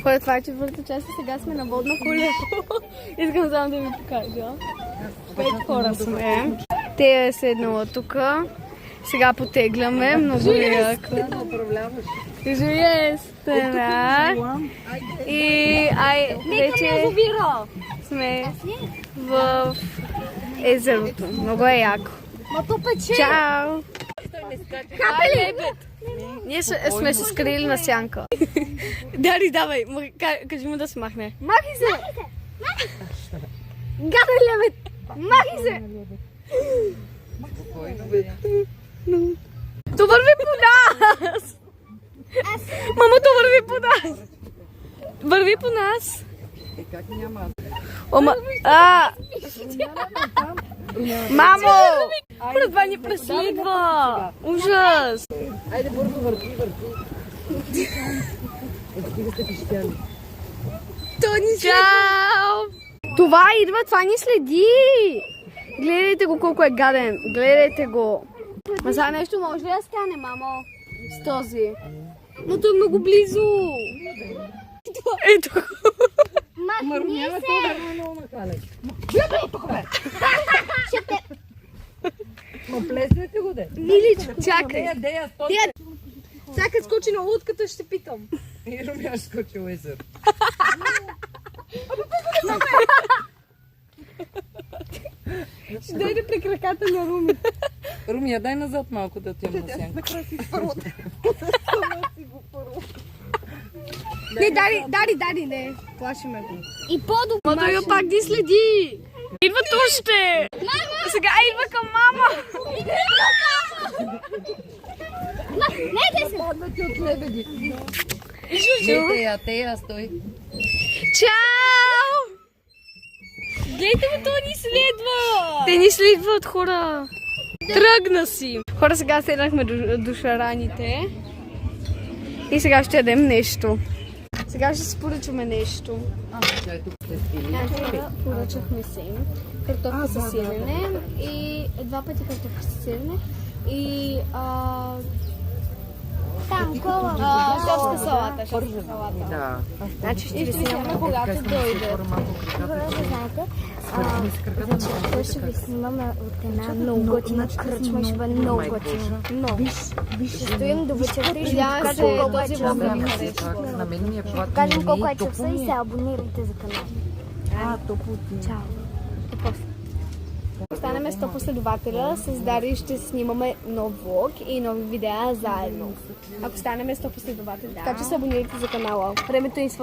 Хора, това е четвърта част и сега сме на водно колело. Искам само да ви покажа. 5 хора сме. Те е седнала тук. Сега потегляме. Много яко. Жуе стена. И вече сме в езерото. Много е яко. Чао! Ние сме се скрили на сянка. Дари, давай, кажи му да се махне. Махи се! Гадай, лебед! Махи се! То върви по нас! Мамо, то върви по нас! Върви по нас! Как няма? Мамо! Това ни преследва! Ужас! Айде, бързо, върви. Стига сте пищяли. Чао! Това идва, това ни следи! Гледайте го колко е гаден. Гледайте го. Ма сега нещо може ли да стане, мамо? С този. Но той е много близо. Ето. Махни се! Ма плеснете го, де. Миличко, чакай. Дея, стой! Сега като скочи на лодката ще питам. И Румя ще скочи в езер. Ще дойде при краката на Руми. Румя, дай назад малко да отидем на сянка. Не, дари, не. Плашиме го. И по-добре. Но той пак ги следи. Идват още. Мама! Сега идва към мама. Не се! Паднати от лебеди. Не, тея, стой. Чао! Гледайте ме, той ни следва. Те ни следват, хора. Тръгна си. Хора, сега седнахме до шараните. И сега ще ядем нещо. Сега ще си поръчаме нещо. Поръчахме си картофа с сирене и 2 пъти картофа с сирене и шорска салата. Да. Значи ще ви снимаме, когато дойде. Той ще ви снимаме от една много готина кръчма и ще бъде много готина. Ще стоим до вечерта и ще ви покажем колко е часа. На мен ми е платно. Кажем колко е часа и се абонирайте за канала. Чао. Станеме 100 последователя, с Дари ще снимаме нов влог и нови видеа заедно. Ако станеме 100 последователи, така че се абонирайте за канала. Времето ни свърши.